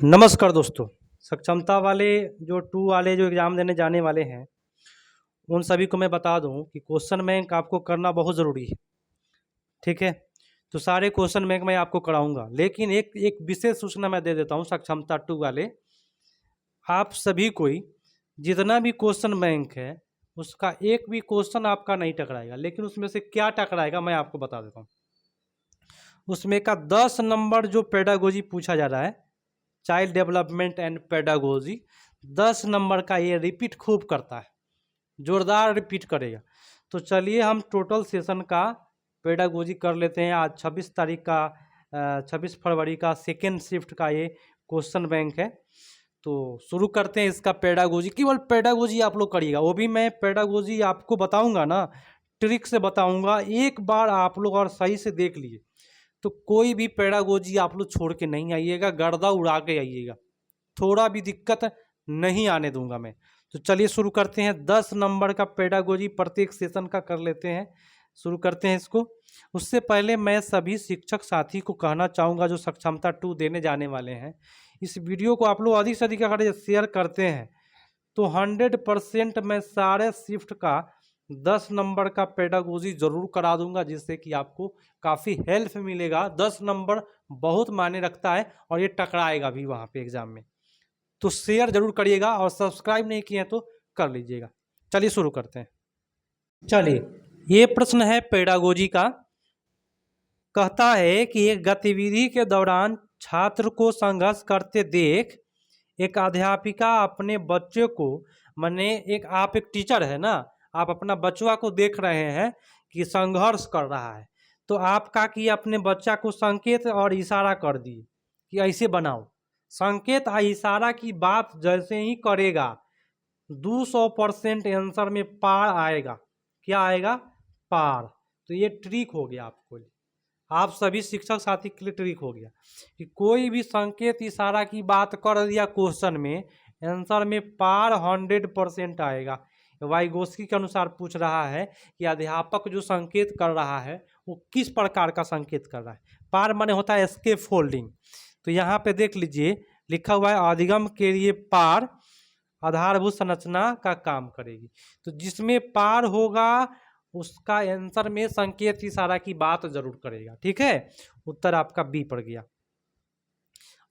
नमस्कार दोस्तों। सक्षमता वाले जो 2 वाले जो एग्ज़ाम देने जाने वाले हैं, उन सभी को मैं बता दूँ कि क्वेश्चन बैंक आपको करना बहुत ज़रूरी है, ठीक है? तो सारे क्वेश्चन बैंक मैं आपको कराऊँगा, लेकिन एक एक विशेष सूचना मैं दे देता हूँ सक्षमता 2 वाले, आप सभी कोई जितना भी क्वेश्चन बैंक है, उसका एक भी क्वेश्चन आपका नहीं टकराएगा, लेकिन उसमें से क्या टकराएगा मैं आपको बता देता हूँ। उसमें का 10 नंबर जो पेडागोजी पूछा जा रहा है, child development and pedagogy, 10 number का ये रिपीट खूब करता है, जोरदार रिपीट करेगा। तो चलिए हम टोटल सेशन का पेडागोजी कर लेते हैं। आज 26 तारीख का 26 फरवरी का सेकेंड शिफ्ट का ये क्वेश्चन बैंक है। तो शुरू करते हैं इसका पेडागोजी। केवल पेडागोजी आप लोग करिएगा, वो भी मैं पेडागोजी आपको बताऊंगा ना, ट्रिक से बताऊंगा। एक बार आप लोग और सही से देख लिए तो कोई भी पेडागोजी आप लोग छोड़ के नहीं आइएगा, गर्दा उड़ा के आइएगा, थोड़ा भी दिक्कत नहीं आने दूंगा मैं। तो चलिए शुरू करते हैं। 10 नंबर का पेडागोजी प्रत्येक सेशन का कर लेते हैं, शुरू करते हैं इसको। उससे पहले मैं सभी शिक्षक साथी को कहना चाहूँगा जो सक्षमता 2 देने जाने वाले हैं, इस वीडियो को आप लोग अधिक से अधिक अगर शेयर करते हैं तो 100% मैं सारे शिफ्ट का 10 नंबर का पेडागोजी ज़रूर करा दूंगा, जिससे कि आपको काफ़ी हेल्प मिलेगा। 10 नंबर बहुत मायने रखता है और ये टकराएगा भी वहाँ पे एग्ज़ाम में। तो शेयर जरूर करिएगा और सब्सक्राइब नहीं किए हैं तो कर लीजिएगा। चलिए शुरू करते हैं। चलिए, ये प्रश्न है पेडागोजी का। कहता है कि एक गतिविधि के दौरान छात्र को संघर्ष करते देख एक अध्यापिका अपने बच्चे को, माने आप एक टीचर है ना, आप अपना बच्चा को देख रहे हैं कि संघर्ष कर रहा है, तो आप का कि अपने बच्चा को संकेत और इशारा कर दिए कि ऐसे बनाओ। संकेत और इशारा की बात जैसे ही करेगा 200% आंसर में पार आएगा। क्या आएगा? पार। तो ये ट्रिक हो गया आपको, आप सभी शिक्षक साथी के लिए ट्रिक हो गया कि कोई भी संकेत इशारा की बात कर दिया क्वेश्चन में, आंसर में पार 100% आएगा। वाइगोस्की के अनुसार पूछ रहा है कि अध्यापक जो संकेत कर रहा है वो किस प्रकार का संकेत कर रहा है। पार माने होता है एस्केप फोल्डिंग। तो यहाँ पे देख लीजिए लिखा हुआ है अधिगम के लिए पार आधारभूत संरचना का काम करेगी। तो जिसमें पार होगा उसका आंसर में संकेत इशारा की बात जरूर करेगा। ठीक है, उत्तर आपका बी पड़ गया।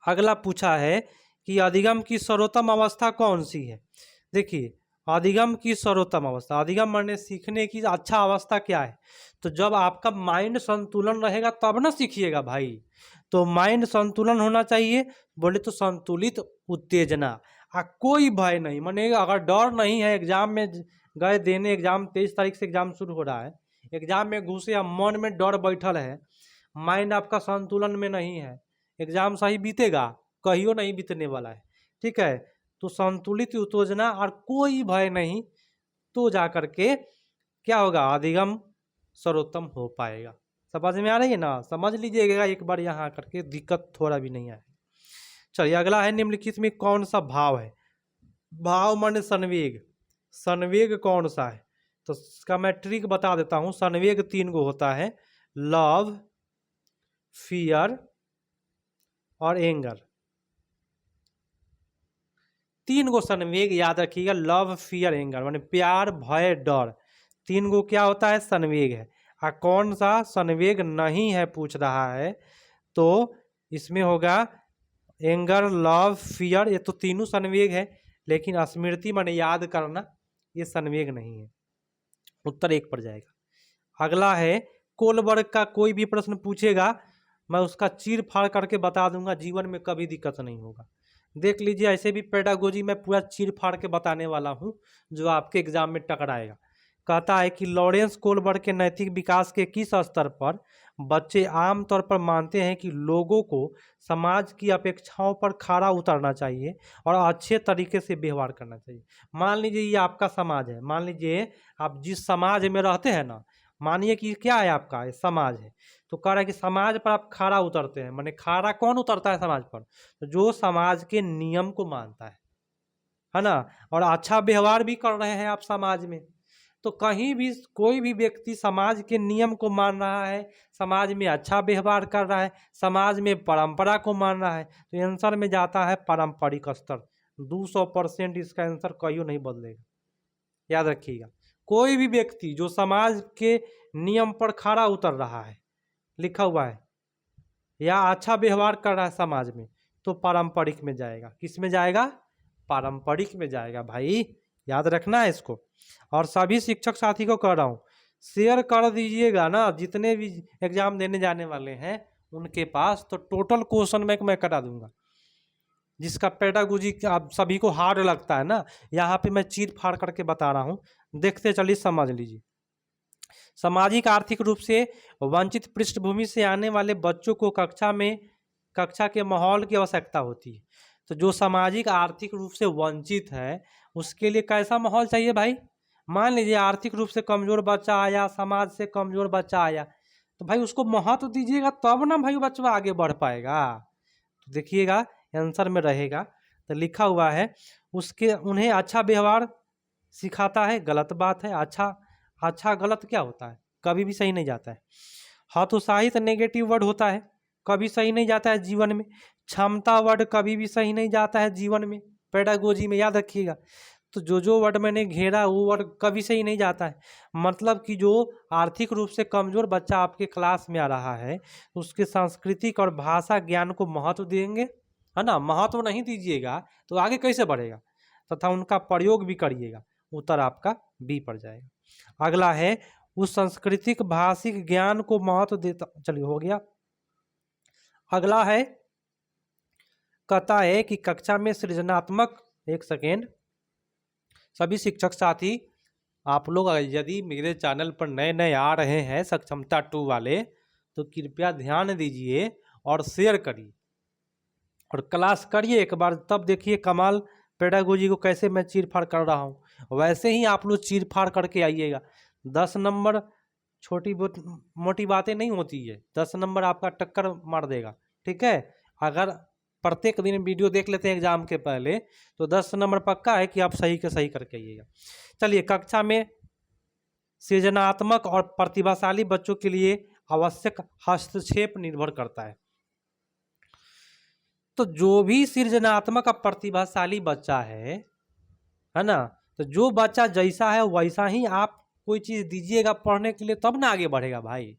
अगला पूछा है कि अधिगम की सर्वोत्तम अवस्था कौन सी है। देखिए, अधिगम की सर्वोत्तम अवस्था, अधिगम माने सीखने की अच्छा अवस्था क्या है, तो जब आपका माइंड संतुलन रहेगा तब ना सीखिएगा भाई। तो माइंड संतुलन होना चाहिए, बोले तो संतुलित उत्तेजना, कोई भय नहीं, माने अगर डर नहीं है, एग्जाम में गए देने, एग्जाम 23 तारीख से एग्जाम शुरू हो रहा है, एग्जाम में घुसे या मन में डर बैठल है, माइंड आपका संतुलन में नहीं है, एग्जाम सही बीतेगा? कहियो नहीं बीतने वाला है। ठीक है, तो संतुलित उत्तेजना और कोई भय नहीं, तो जा करके क्या होगा, अधिगम सर्वोत्तम हो पाएगा। समझ में आ रही है ना? समझ लीजिएगा एक बार यहाँ करके, दिक्कत थोड़ा भी नहीं आएगा। चलिए अगला है, निम्नलिखित में कौन सा भाव है। भाव माने संवेग, संवेग कौन सा है, तो इसका मैं ट्रिक बता देता हूँ। संवेग 3 गो होता है, लव, फियर और एंगर। 3 गो संवेग याद रखिएगा, लव, फियर, एंगर, माने प्यार, भय, डर। 3 गो क्या होता है, संवेग है। कौन सा संवेग नहीं है पूछ रहा है, तो इसमें होगा एंगर, लव, फियर। ये तो तीनों संवेग है, लेकिन स्मृति माने याद करना, ये संवेग नहीं है। उत्तर 1 पर जाएगा। अगला है, कोलबर्ग का कोई भी प्रश्न पूछेगा मैं उसका चीर फाड़ करके बता दूंगा, जीवन में कभी दिक्कत नहीं होगा। देख लीजिए, ऐसे भी पेडागोजी मैं पूरा चीर फाड़ के बताने वाला हूं जो आपके एग्जाम में टकराएगा। कहता है कि लॉरेंस कोलबर्ग के नैतिक विकास के किस स्तर पर बच्चे आमतौर पर मानते हैं कि लोगों को समाज की अपेक्षाओं पर खरा उतरना चाहिए और अच्छे तरीके से व्यवहार करना चाहिए। मान लीजिए ये आपका समाज है, मान लीजिए आप जिस समाज में रहते हैं ना, मानिए कि क्या है आपका, ये समाज है, तो कह रहा है कि समाज पर आप खरा उतरते हैं। माने खरा कौन उतरता है समाज पर, तो जो समाज के नियम को मानता है ना, और अच्छा व्यवहार भी कर रहे हैं आप समाज में। तो कहीं भी कोई भी व्यक्ति समाज के नियम को मान रहा है, समाज में अच्छा व्यवहार कर रहा है, समाज में परंपरा को मान रहा है, तो आंसर में जाता है पारंपरिक स्तर। 200% इसका आंसर कहीं नहीं बदलेगा, याद रखिएगा। कोई भी व्यक्ति जो समाज के नियम पर खरा उतर रहा है, लिखा हुआ है, या अच्छा व्यवहार कर रहा है समाज में, तो पारंपरिक में जाएगा। किस में जाएगा? पारंपरिक में जाएगा भाई, याद रखना है इसको। और सभी शिक्षक साथी को कह रहा हूँ, शेयर कर दीजिएगा ना, जितने भी एग्जाम देने जाने वाले हैं उनके पास, तो टोटल क्वेश्चन बैंक मैं करा दूंगा। जिसका पेडागोजी आप सभी को हार्ड लगता है ना, यहाँ पे मैं चीर फाड़ करके बता रहा हूँ, देखते चलिए समझ लीजिए। सामाजिक आर्थिक रूप से वंचित पृष्ठभूमि से आने वाले बच्चों को कक्षा के माहौल की आवश्यकता होती है। तो जो सामाजिक आर्थिक रूप से वंचित है उसके लिए कैसा माहौल चाहिए भाई? मान लीजिए आर्थिक रूप से कमजोर बच्चा आया, समाज से कमजोर बच्चा आया, तो भाई उसको महत्व दीजिएगा तब ना भाई बच्चा आगे बढ़ पाएगा। तो देखिएगा आंसर में रहेगा, तो लिखा हुआ है उन्हें अच्छा व्यवहार सिखाता है। गलत बात है। अच्छा गलत क्या होता है? कभी भी सही नहीं जाता है। हतोत्साहित नेगेटिव वर्ड होता है, कभी सही नहीं जाता है जीवन में। क्षमता वर्ड कभी भी सही नहीं जाता है जीवन में, पेडागोजी में, याद रखिएगा। तो जो वर्ड मैंने घेरा वो वर्ड कभी सही नहीं जाता है। मतलब कि जो आर्थिक रूप से कमजोर बच्चा आपके क्लास में आ रहा है, उसके सांस्कृतिक और भाषा ज्ञान को महत्व देंगे, है ना। महत्व नहीं दीजिएगा तो आगे कैसे बढ़ेगा, तथा उनका प्रयोग भी करिएगा। उत्तर आपका बी पर जाएगा। अगला है उस सांस्कृतिक भाषिक ज्ञान को महत्व देता, चलिए हो गया। अगला है, कहता है कि कक्षा में सृजनात्मक, एक सेकेंड, सभी शिक्षक साथी आप लोग यदि मेरे चैनल पर नए नए आ रहे हैं सक्षमता 2 वाले, तो कृपया ध्यान दीजिए और शेयर करिए और क्लास करिए एक बार, तब देखिए कमाल पेडागोजी को कैसे मैं चीर फाड़ कर रहा हूँ। वैसे ही आप लोग चीर फाड़ करके आइएगा। 10 नंबर छोटी मोटी बातें नहीं होती है, 10 नंबर आपका टक्कर मार देगा, ठीक है। अगर प्रत्येक दिन वीडियो देख लेते हैं एग्जाम के पहले, तो 10 नंबर पक्का है कि आप सही के सही करके आइएगा। चलिए, कक्षा में सृजनात्मक और प्रतिभाशाली बच्चों के लिए आवश्यक हस्तक्षेप निर्भर करता है। तो जो भी सृजनात्मक और प्रतिभाशाली बच्चा है ना, तो जो बच्चा जैसा है वैसा ही आप कोई चीज़ दीजिएगा पढ़ने के लिए, तब ना आगे बढ़ेगा भाई।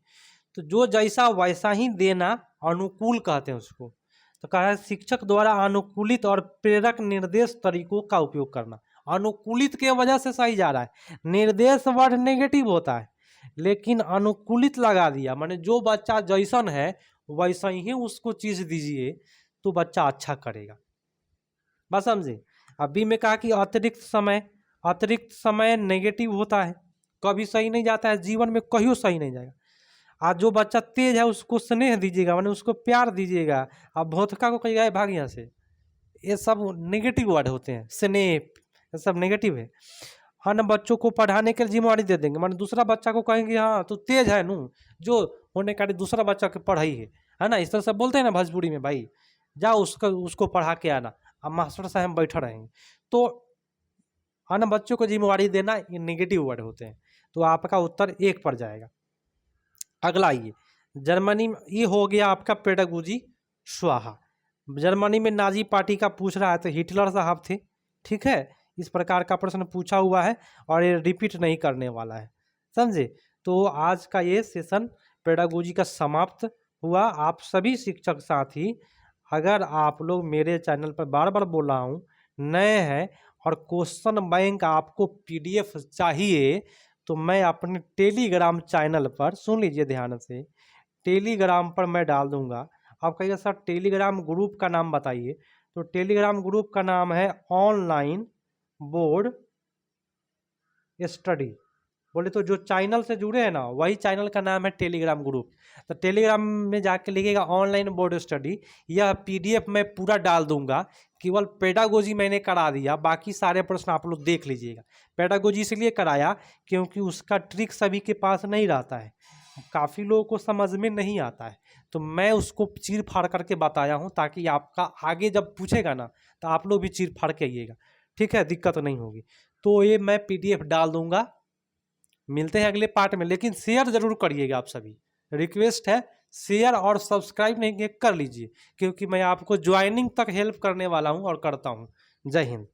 तो जो जैसा वैसा ही देना, अनुकूल कहते हैं उसको। तो कहा है शिक्षक द्वारा अनुकूलित और प्रेरक निर्देश तरीकों का उपयोग करना। अनुकूलित के वजह से सही जा रहा है, निर्देश वर्ड नेगेटिव होता है, लेकिन अनुकूलित लगा दिया, माने जो बच्चा जैसन है वैसा ही उसको चीज़ दीजिए तो बच्चा अच्छा करेगा। बस समझे। अभी मैं कहा कि अतिरिक्त समय नेगेटिव होता है, कभी सही नहीं जाता है जीवन में, कहीं सही नहीं जाएगा। आज जो बच्चा तेज है उसको स्नेह दीजिएगा, माने उसको प्यार दीजिएगा। अब भौतका को कहिएगा भाग यहाँ से, ये सब नेगेटिव वर्ड होते हैं। स्नेह, ये सब नेगेटिव है। हाँ ना, बच्चों को पढ़ाने के लिए जिम्मेवारी दे देंगे, माने दूसरा बच्चा को कहेंगे हाँ तो तेज है नू, जो होने का दूसरा बच्चा के पढ़ाई है ना, इस तरह से बोलते हैं ना भोजपुरी में, भाई जाओ उसको पढ़ा के आना, अब मास्टर साहब बैठा रहेंगे। तो हाँ ना, बच्चों को जिम्मेवारी देना, ये नेगेटिव वर्ड होते हैं। तो आपका उत्तर 1 पर जाएगा। अगला आइए, जर्मनी में, ये हो गया आपका पेडागोजी स्वाहा। जर्मनी में नाजी पार्टी का पूछ रहा है, तो हिटलर साहब थे, ठीक है। इस प्रकार का प्रश्न पूछा हुआ है और ये रिपीट नहीं करने वाला है, समझे। तो आज का ये सेशन पेडागोजी का समाप्त हुआ। आप सभी शिक्षक साथी, अगर आप लोग मेरे चैनल पर बार बार बोल रहा हूँ नए हैं और क्वेश्चन बैंक आपको PDF चाहिए, तो मैं अपने टेलीग्राम चैनल पर, सुन लीजिए ध्यान से, टेलीग्राम पर मैं डाल दूंगा। आप कहिएगा सर टेलीग्राम ग्रुप का नाम बताइए, तो टेलीग्राम ग्रुप का नाम है ऑनलाइन बोर्ड स्टडी। बोले तो जो चैनल से जुड़े हैं ना, वही चैनल का नाम है टेलीग्राम ग्रुप। तो टेलीग्राम में जाके लिखिएगा ऑनलाइन बोर्ड स्टडी। यह PDF मैं पूरा डाल दूंगा, केवल पेडागोजी मैंने करा दिया, बाकी सारे प्रश्न आप लोग देख लीजिएगा। पेडागोजी इसलिए कराया क्योंकि उसका ट्रिक सभी के पास नहीं रहता है, काफ़ी लोगों को समझ में नहीं आता है, तो मैं उसको चीर फाड़ करके बताया हूँ, ताकि आपका आगे जब पूछेगा ना तो आप लोग भी चीर फाड़ के आइएगा, ठीक है, दिक्कत नहीं होगी। तो ये मैं PDF डाल दूंगा मिलते हैं अगले पार्ट में, लेकिन शेयर ज़रूर करिएगा आप सभी, रिक्वेस्ट है। शेयर और सब्सक्राइब नहीं किए कर लीजिए, क्योंकि मैं आपको ज्वाइनिंग तक हेल्प करने वाला हूँ और करता हूँ। जय हिंद।